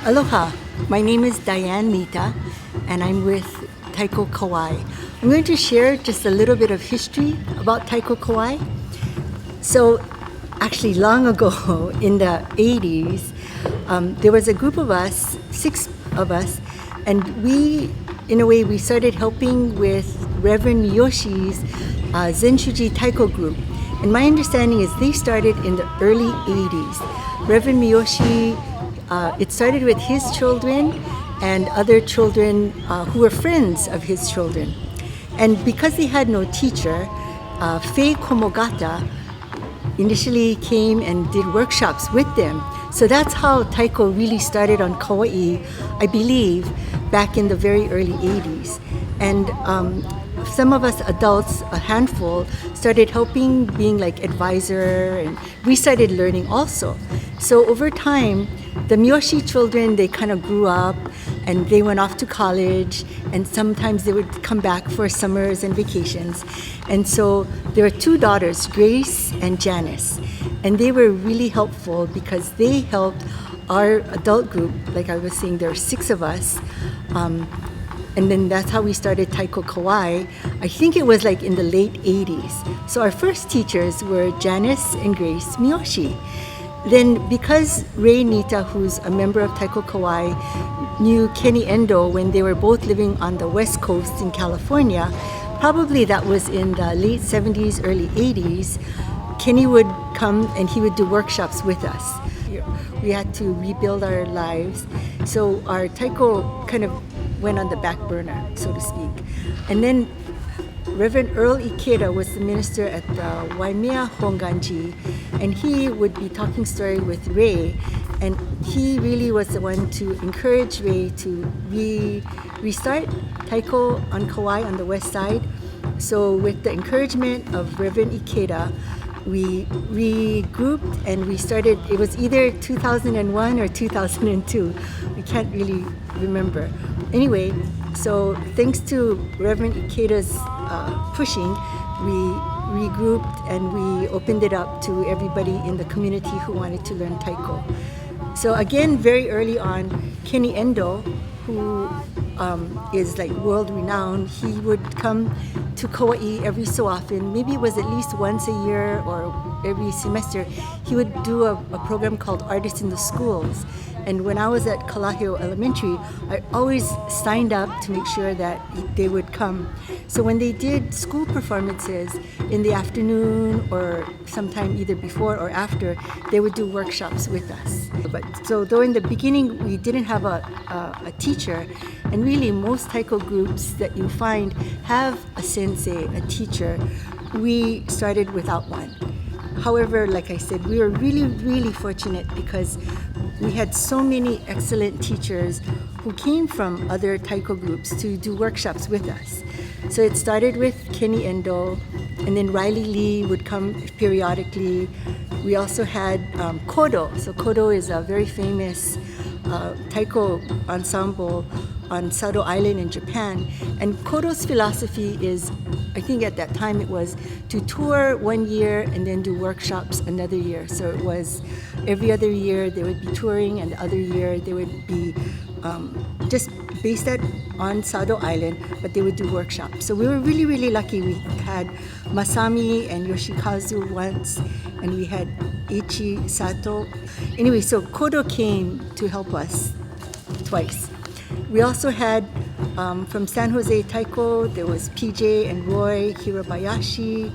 Aloha, my name is Diane Nita and I'm with Taiko Kauai. I'm going to share just a little bit of history about Taiko Kauai. So actually long ago in the 80s, there was a group of us, 6 of us, and we, in a way, we started helping with Reverend Yoshi's Zen Taiko group. And my understanding is they started in the early 80s. Reverend Miyoshi, it started with his children and other children who were friends of his children. And because they had no teacher, Faye Komogata initially came and did workshops with them. So that's how Taiko really started on Kauai, I believe, back in the very early 80s. And some of us adults, a handful, started helping, being like advisor, and we started learning also. So over time, the Miyoshi children, they kind of grew up and they went off to college, and sometimes they would come back for summers and vacations. And so there were 2 daughters, Grace and Janice, and they were really helpful because they helped our adult group. Like I was saying, there were 6 of us. And then that's how we started Taiko Kauai. I think it was like in the late 80s. So our first teachers were Janice and Grace Miyoshi. Then because Ray Nita, who's a member of Taiko Kauai, knew Kenny Endo when they were both living on the West Coast in California, probably that was in the late 70s, early 80s, Kenny would come and he would do workshops with us. We had to rebuild our lives. So our Taiko kind of went on the back burner, so to speak. And then Reverend Earl Ikeda was the minister at the Waimea Honganji, and he would be talking story with Ray, and he really was the one to encourage Ray to restart Taiko on Kauai on the west side. So with the encouragement of Reverend Ikeda, we regrouped and we started. It was either 2001 or 2002. We can't really remember. Anyway, so thanks to Reverend Ikeda's pushing, we regrouped and we opened it up to everybody in the community who wanted to learn Taiko. So again, very early on, Kenny Endo, who is like world renowned, he would come to Kauai every so often. Maybe it was at least once a year or every semester. He would do a program called Artists in the Schools. And when I was at Kalaheo Elementary, I always signed up to make sure that they would come. So when they did school performances in the afternoon or sometime either before or after, they would do workshops with us. But so though in the beginning we didn't have a teacher, and really most Taiko groups that you find have a sensei, a teacher, we started without one. However, like I said, we were really, really fortunate because we had so many excellent teachers who came from other Taiko groups to do workshops with us. So it started with Kenny Endo, and then Riley Lee would come periodically. We also had Kodo. So Kodo is a very famous Taiko ensemble on Sado Island in Japan. And Kodo's philosophy is, I think at that time it was to tour one year and then do workshops another year. So it was every other year they would be touring, and the other year they would be just based on Sado Island, but they would do workshops. So we were really, really lucky. We had Masami and Yoshikazu once, and we had Ichi Sato. Anyway, so Kodo came to help us twice. We also had from San Jose Taiko, there was PJ and Roy Hirabayashi.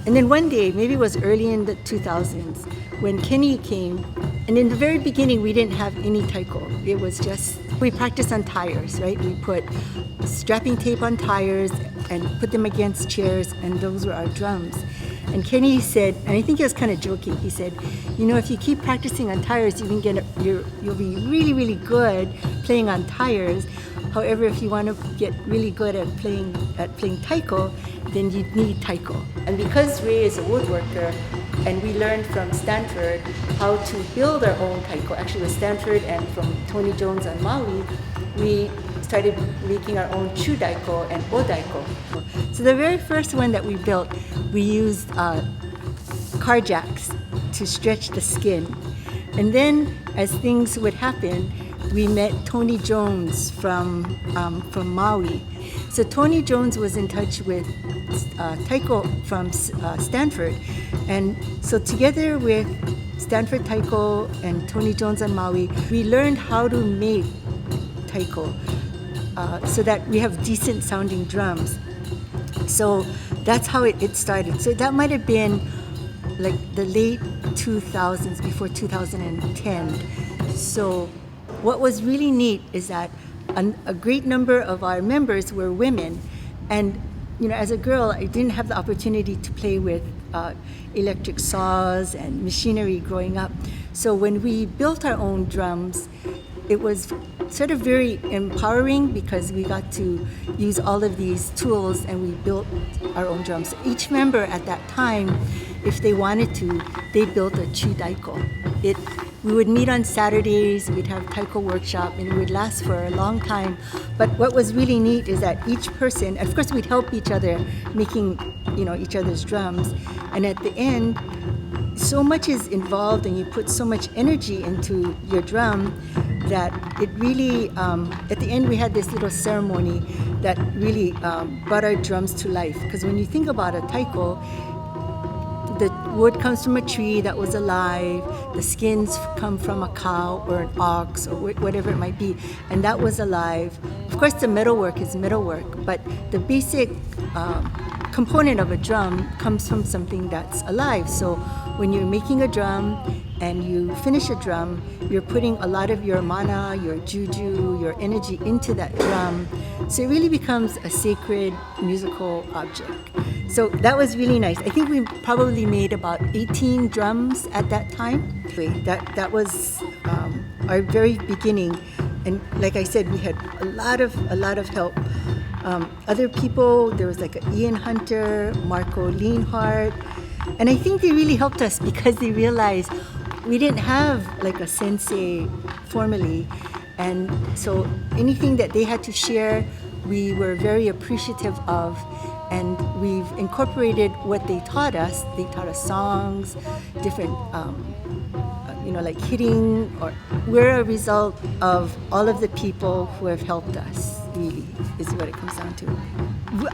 And then one day, maybe it was early in the 2000s, when Kenny came, and in the very beginning we didn't have any Taiko. It was just, we practiced on tires, right? We put strapping tape on tires and put them against chairs, and those were our drums. And Kenny said, and I think he was kind of joking, he said, you know, if you keep practicing on tires, you can you'll be really, really good playing on tires. However, if you want to get really good at playing Taiko, then you need Taiko. And because Ray is a woodworker, and we learned from Stanford how to build our own Taiko, actually with Stanford and from Tony Jones on Maui, we started making our own Chudaiko and Odaiko. So the very first one that we built, we used car jacks to stretch the skin. And then as things would happen, we met Tony Jones from Maui. So Tony Jones was in touch with Taiko from Stanford. And so together with Stanford Taiko and Tony Jones on Maui, we learned how to make Taiko so that we have decent sounding drums. So that's how it started. So that might have been like the late 2000s, before 2010. So what was really neat is that a great number of our members were women. And as a girl, I didn't have the opportunity to play with electric saws and machinery growing up. So when we built our own drums, it was sort of very empowering because we got to use all of these tools and we built our own drums. Each member at that time, if they wanted to, they built a chu-daiko. We would meet on Saturdays, we'd have taiko workshop, and it would last for a long time. But what was really neat is that each person, of course we'd help each other making each other's drums, and at the end, so much is involved and you put so much energy into your drum that it really, at the end we had this little ceremony that really brought our drums to life. Because when you think about a taiko, the wood comes from a tree that was alive, the skins come from a cow or an ox or whatever it might be, and that was alive. Of course the metalwork is metalwork, but the basic component of a drum comes from something that's alive. So when you're making a drum and you finish a drum, you're putting a lot of your mana, your juju, your energy into that drum. So it really becomes a sacred musical object. So that was really nice. I think we probably made about 18 drums at that time. That was our very beginning. And like I said, we had a lot of help. Other people, there was like Ian Hunter, Marco Lienhardt, and I think they really helped us because they realized we didn't have like a sensei formally, and so anything that they had to share, we were very appreciative of, and we've incorporated what they taught us. They taught us songs, different like hitting, or we're a result of all of the people who have helped us, really, is what it comes down to.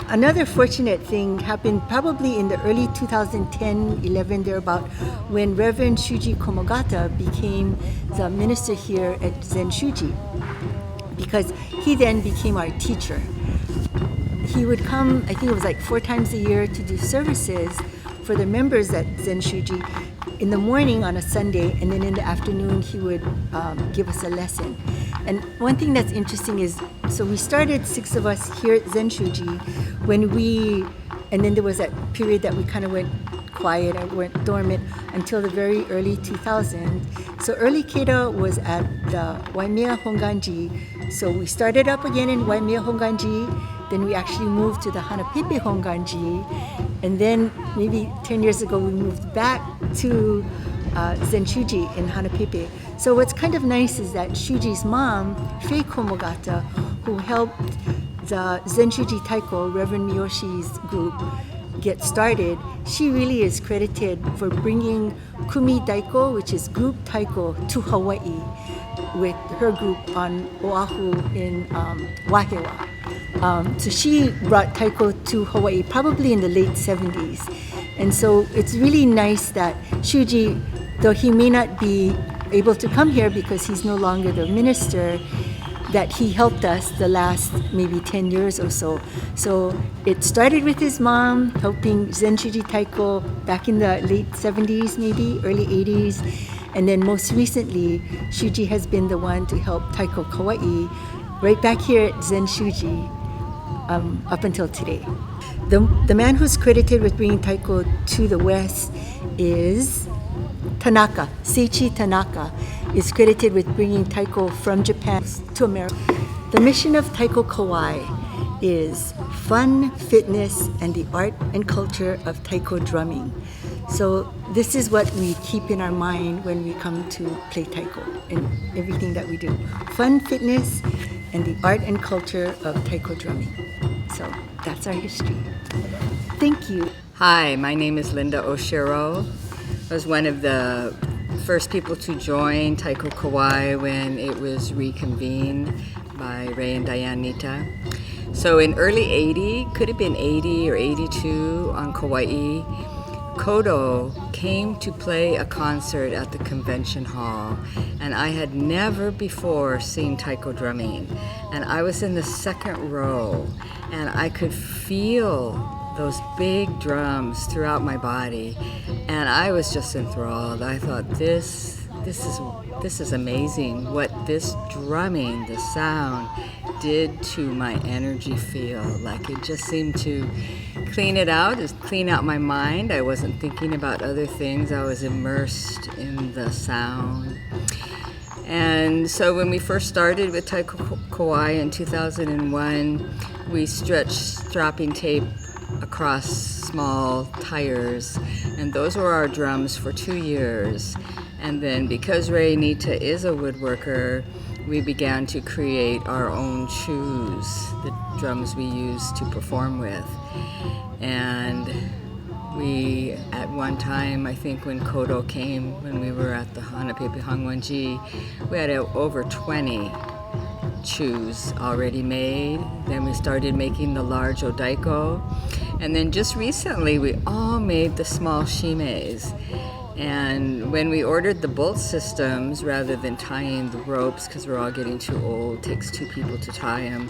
Another fortunate thing happened probably in the early 2010-11 thereabout, when Reverend Shuji Komogata became the minister here at Zen Shuji, because he then became our teacher. He would come, I think it was like 4 times a year, to do services for the members at Zen Shuji in the morning on a Sunday, and then in the afternoon he would give us a lesson. And one thing that's interesting is, so we started 6 of us here at Zen Shuji and then there was that period that we kind of went quiet and went dormant until the very early 2000s. So early Keita was at the Waimea Honganji. So we started up again in Waimea Honganji, then we actually moved to the Hanapepe Honganji, and then maybe 10 years ago we moved back to Zen Shuji in Hanapepe. So what's kind of nice is that Shuji's mom, Faye Komogata, who helped the Zen Shuji Taiko, Reverend Miyoshi's group, get started, she really is credited for bringing Kumi Daiko, which is group taiko, to Hawaii with her group on Oahu in Wahewa. So she brought taiko to Hawaii probably in the late 70s. And so it's really nice that Shuji, though he may not be able to come here because he's no longer the minister, that he helped us the last maybe 10 years or so. So it started with his mom helping Zen Shuji Taiko back in the late 70s, maybe early 80s. And then most recently, Shuji has been the one to help Taiko Kauai right back here at Zen Shuji up until today. The man who's credited with bringing taiko to the West is Tanaka. Seiichi Tanaka is credited with bringing taiko from Japan to America. The mission of Taiko Kauai is fun, fitness, and the art and culture of taiko drumming. So this is what we keep in our mind when we come to play taiko in everything that we do. Fun, fitness, and the art and culture of taiko drumming. So that's our history. Thank you. Hi, my name is Linda Oshiro. I was one of the first people to join Taiko Kauai when it was reconvened by Ray and Diane Nita. So in early 80, could have been 80 or 82 on Kauai, Kodo came to play a concert at the convention hall, and I had never before seen taiko drumming. And I was in the second row, and I could feel those big drums throughout my body, and I was just enthralled. I thought, this is amazing what this drumming, the sound, did to my energy field. Like, it just seemed to clean it out, just clean out my mind. I wasn't thinking about other things. I was immersed in the sound. And so when we first started with Taiko Kauai in 2001, we stretched strapping tape across small tires, and those were our drums for 2 years. And then because Ray Nita is a woodworker, we began to create our own shoes, the drums we use to perform with. And we, at one time, I think when Kodo came, when we were at the Hanapepe Hangwanji, we had over 20 shoes already made. Then we started making the large odaiko. And then just recently, we all made the small shimeis. And when we ordered the bolt systems, rather than tying the ropes, because we're all getting too old, it takes 2 people to tie them,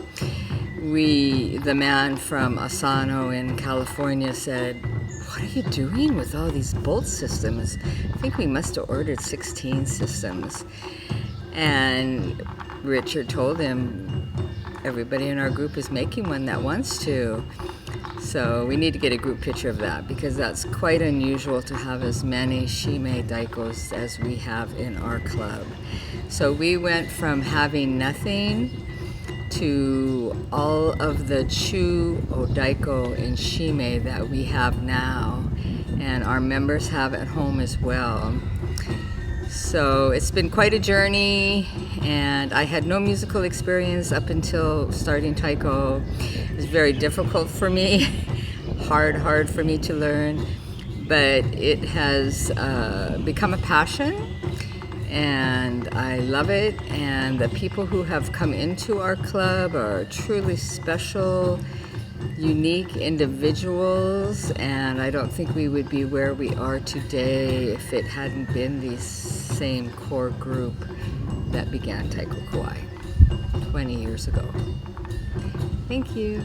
the man from Asano in California said, "What are you doing with all these bolt systems?" I think we must have ordered 16 systems. And Richard told him, everybody in our group is making one that wants to. So we need to get a group picture of that, because that's quite unusual to have as many shime daikos as we have in our club. So we went from having nothing to all of the chu odaiko and shime that we have now, and our members have at home as well. So it's been quite a journey, and I had no musical experience up until starting taiko. It was very difficult for me, hard for me to learn, but it has become a passion, and I love it. And the people who have come into our club are truly special, unique individuals, and I don't think we would be where we are today if it hadn't been these same core group that began Taiko Kauai 20 years ago. Thank you.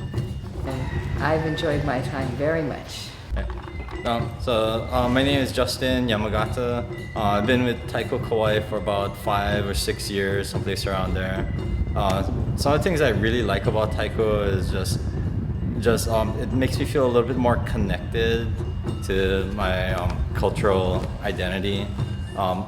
I've enjoyed my time very much. My name is Justin Yamagata. I've been with Taiko Kauai for about 5 or 6 years, someplace around there. Some of the things I really like about Taiko is just it makes me feel a little bit more connected to my cultural identity.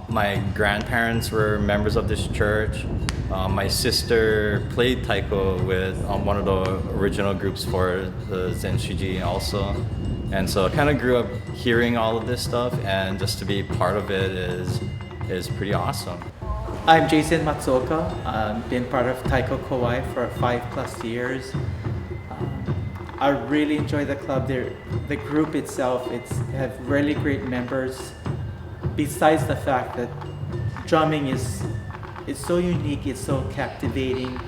My grandparents were members of this church. My sister played taiko with one of the original groups for the Zen Shuji also. And so I kind of grew up hearing all of this stuff, and just to be part of it is pretty awesome. I'm Jason Matsuoka. I've been part of Taiko Kauai for 5+ years. I really enjoy the club. The group itself, have really great members. Besides the fact that drumming is so unique, it's so captivating.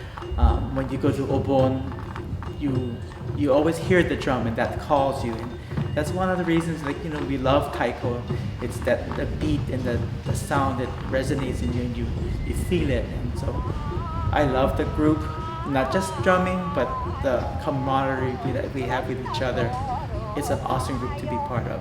When you go to Obon, you always hear the drum, and that calls you. And that's one of the reasons, we love taiko. It's that the beat and the sound that resonates in you, and you feel it. And so I love the group. Not just drumming, but the camaraderie that we have with each other. It's an awesome group to be part of.